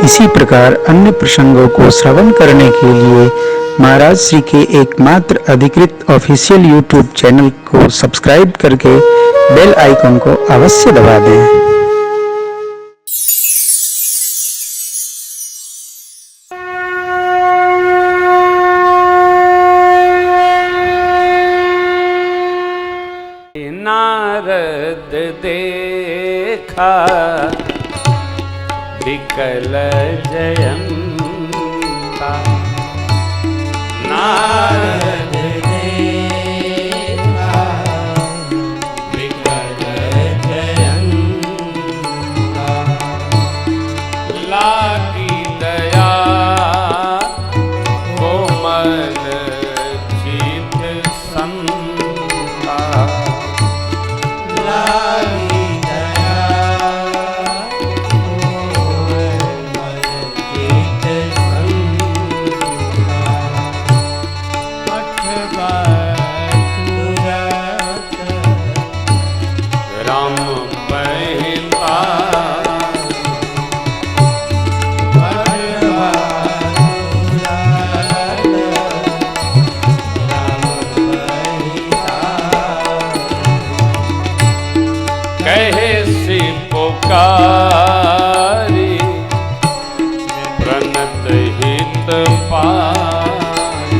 इसी प्रकार अन्य प्रसंगों को श्रवण करने के लिए महाराज श्री के एकमात्र अधिकृत ऑफिशियल यूट्यूब चैनल को सब्सक्राइब करके बेल आइकन को अवश्य दबा दें। नारद देखा विकल जयंता, नारद देखा विकल जयंता, लागी दया कोमल चित संता, लागी दया कोमल चित संता, अठवा तुरत राम पहिता, अठवा कहे से पुकारी प्रणत हित पाई,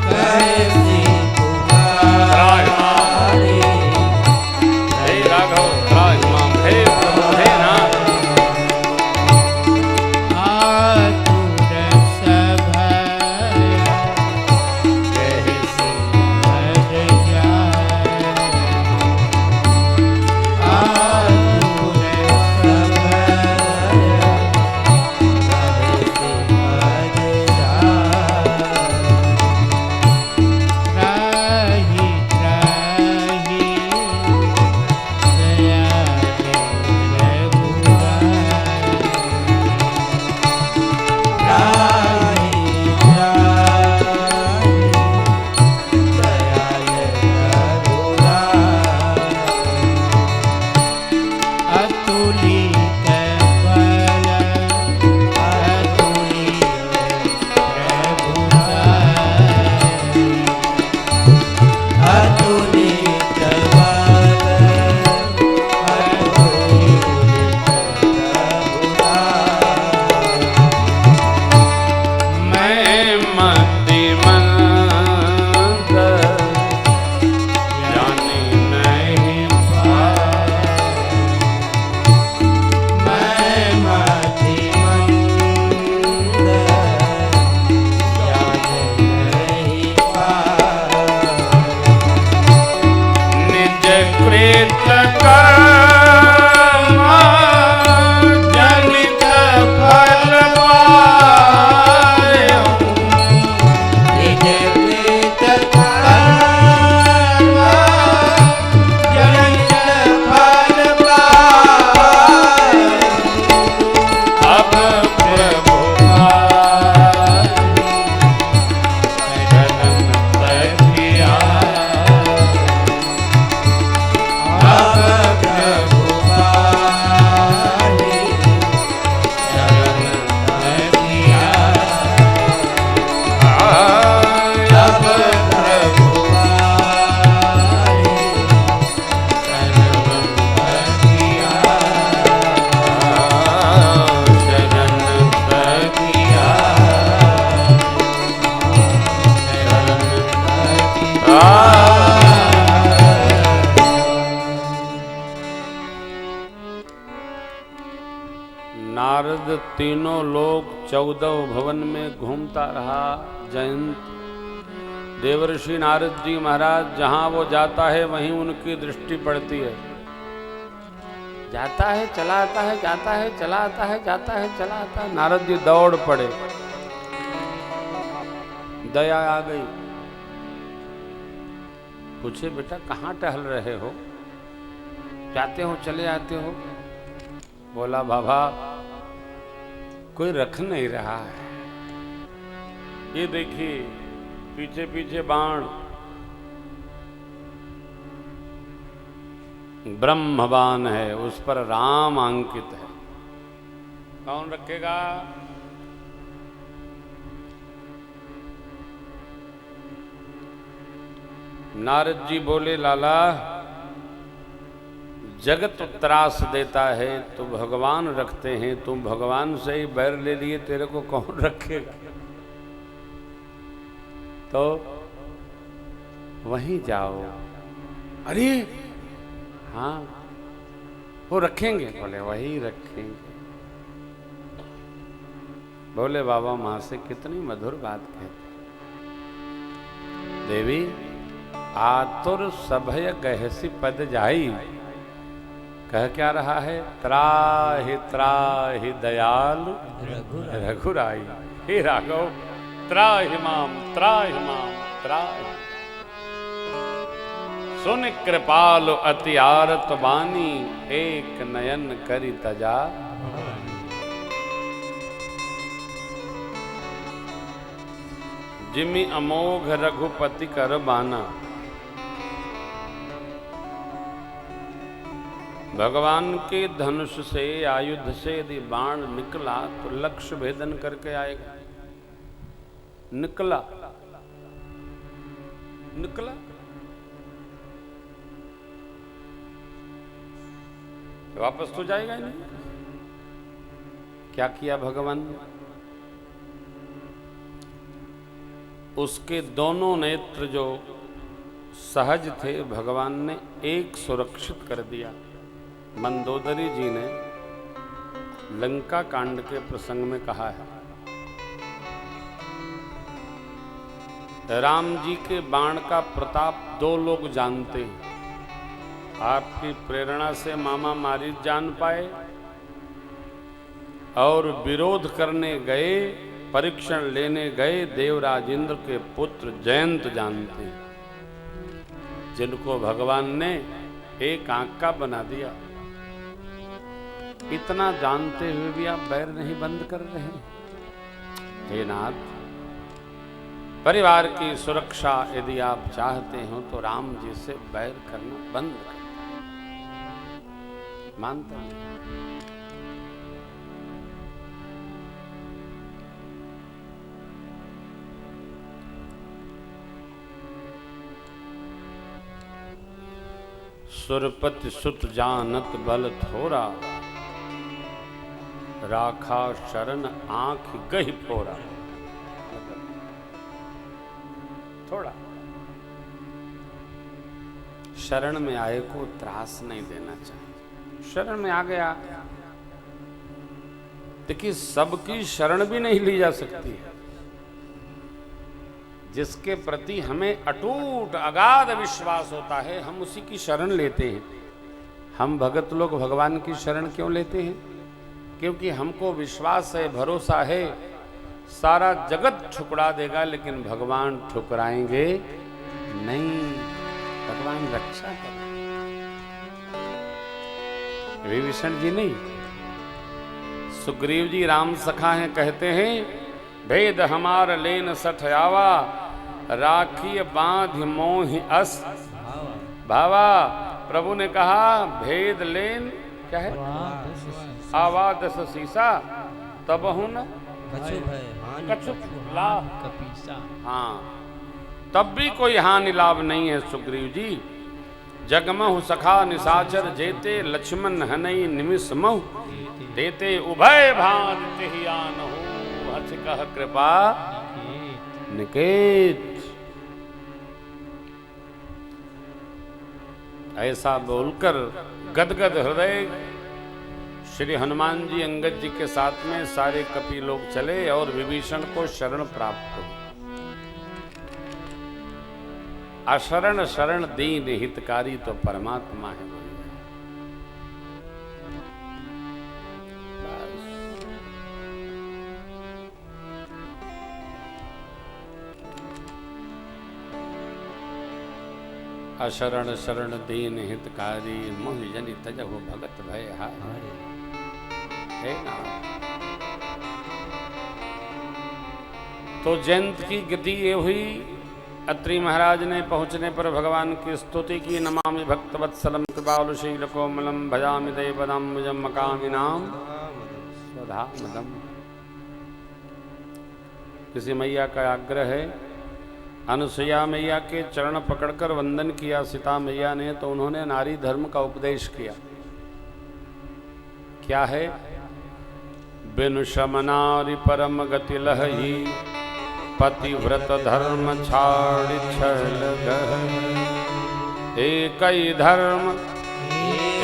कहे से पुकारी हे राघव राजमाम हे प्रभु हे नाथ, आतुर सभय कहे से भज जाय, आतुर सभय कहे से भज जाय, त्राहि त्राहि दयाले रघुराय, त्राहि त्राहि दयाले रघुराय, अतुलित बल अतुलित रघुराय, अतुलित बल अतुलित रघुराय, मैं मतिमंद जानी नहीं पाया, मैं मतिमंद जानी नहीं पाया, निज कृत कर्म जनित फल पायो, निज कृत कर्म जनित फल पायो, अब प्रभु शरण तकिया, अब प्रभु शरण तकिया, अब प्रभु नारद तीनों लोक 14 भवन में घूमता रहा। जयंत देवर्षि नारद जी महाराज जहां वो जाता है वहीं उनकी दृष्टि पड़ती है। जाता है चला आता है, जाता है चला आता है, जाता है चला आता है। नारद जी दौड़ पड़े, दया आ गई, पूछे बेटा कहाँ टहल रहे हो, जाते हो चले आते हो? बोला बाबा कोई रख नहीं रहा है, ये देखिए पीछे पीछे बाण, ब्रह्मबाण है, उस पर राम अंकित है। कौन रखेगा? नारद जी बोले, लाला जगत त्रास देता है तो भगवान रखते हैं, तुम भगवान से ही बैर ले लिए, तेरे को कौन रखेगा? तो वहीं जाओ। अरे हाँ, वो रखेंगे? बोले वही रखेंगे। बोले बाबा माँ से कितनी मधुर बात कहते। देवी आतुर सभय गहसी पद जाई, कह क्या रहा है? त्राहि त्राहि दयालु रघुराई। हे राघव त्राहि माम त्राहि। सुन कृपालु अति आरत बानी, एक नयन करि तजा। जिमि अमोघ रघुपति कर बाना। भगवान के धनुष से, आयुध से यदि बाण निकला तो लक्ष्य भेदन करके आएगा। निकला तो वापस तो जाएगा ही नहीं। क्या किया भगवान ने? उसके दोनों नेत्र जो सहज थे, भगवान ने एक सुरक्षित कर दिया। मंदोदरी जी ने लंका कांड के प्रसंग में कहा है, राम जी के बाण का प्रताप दो लोग जानते हैं। आपकी प्रेरणा से मामा मारीच जान पाए, और विरोध करने गए, परीक्षण लेने गए देवराज इंद्र के पुत्र जयंत जानते हैं, जिनको भगवान ने एक आंख का बना दिया। इतना जानते हुए भी आप बैर नहीं बंद कर रहे हैं। हे नाथ, परिवार की सुरक्षा यदि आप चाहते हो तो राम जी से बैर करना बंद कर। मानते हैं? सुरपति सुत जानत बल थोरा, राखा शरण आंख गही फोरा। थोड़ा शरण में आए को त्रास नहीं देना चाहिए। शरण में आ गया, देखिए सबकी शरण भी नहीं ली जा सकती है। जिसके प्रति हमें अटूट अगाध विश्वास होता है, हम उसी की शरण लेते हैं। हम भगत लोग भगवान की शरण क्यों लेते हैं? क्योंकि हमको विश्वास है, भरोसा है, सारा जगत ठुकरा देगा लेकिन भगवान ठुकराएंगे नहीं। भगवान रक्षा करेंगे। विभीषण जी नहीं, सुग्रीव जी राम सखा हैं, कहते हैं भेद हमार लेन सठ आवा, राखिय बांध मोहि अस भावा। प्रभु ने कहा भेद लेन क्या है? आवा दस सीसा तब हूं न कछु लाभ कपीसा। हाँ, तब भी कोई हानि लाभ नहीं है सुग्रीव जी। जगमहु सखा निशाचर जेते, लक्ष्मण हनई निमिष महु देते, उभय भांति ही आनहु हर्ष कह कृपा निकेत। ऐसा बोलकर गदगद हृदय श्री हनुमान जी अंगद जी के साथ में सारे कपि लोग चले और विभीषण को शरण प्राप्त हुई। अशरण शरण दीन हितकारी तो परमात्मा है। अशरण शरण दीन हितकारी, मोहि जनि तजहु भगत भय हारे। तो जयंत की गति ये हुई। अत्रि महाराज ने पहुंचने पर भगवान की स्तुति की। नमामि भक्तवत्सलम कृपालुशील कोमलम, भजामि देवदाम्बुजम मकामिनाम धामदम। किसी मैया का आग्रह है, अनुसुईया मैया के चरण पकड़कर वंदन किया सीता मैया ने, तो उन्होंने नारी धर्म का उपदेश किया। क्या है? बिनु शम नारी परम गति लहही, पतिव्रत धर्म छाड़ छल गह। एक ही धर्म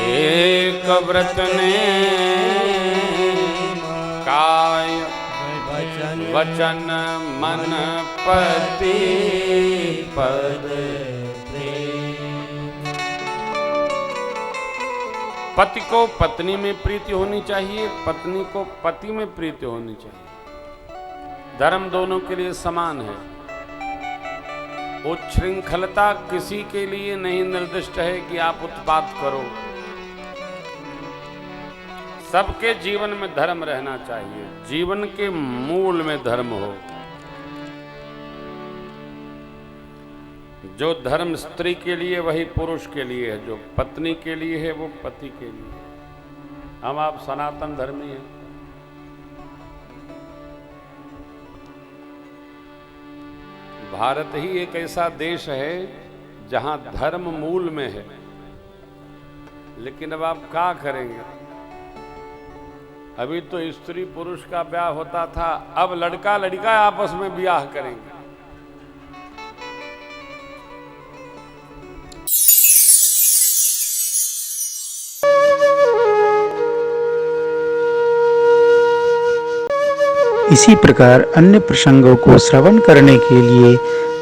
एक व्रत ने, काय वचन मन पति पद। पति को पत्नी में प्रीति होनी चाहिए, पत्नी को पति में प्रीति होनी चाहिए। धर्म दोनों के लिए समान है। उच्छृंखलता किसी के लिए नहीं निर्दिष्ट है कि आप उत्पात करो। सबके जीवन में धर्म रहना चाहिए, जीवन के मूल में धर्म हो। जो धर्म स्त्री के लिए वही पुरुष के लिए है, जो पत्नी के लिए है वो पति के लिए। हम आप सनातन धर्मी हैं। भारत ही एक ऐसा देश है जहां धर्म मूल में है, लेकिन अब आप क्या करेंगे? अभी तो स्त्री पुरुष का ब्याह होता था, अब लड़का लड़का आपस में ब्याह करेंगे। इसी प्रकार अन्य प्रसंगों को श्रवण करने के लिए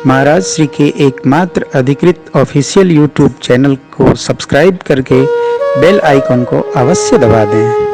महाराज श्री के एकमात्र अधिकृत ऑफिशियल यूट्यूब चैनल को सब्सक्राइब करके बेल आइकन को अवश्य दबा दें।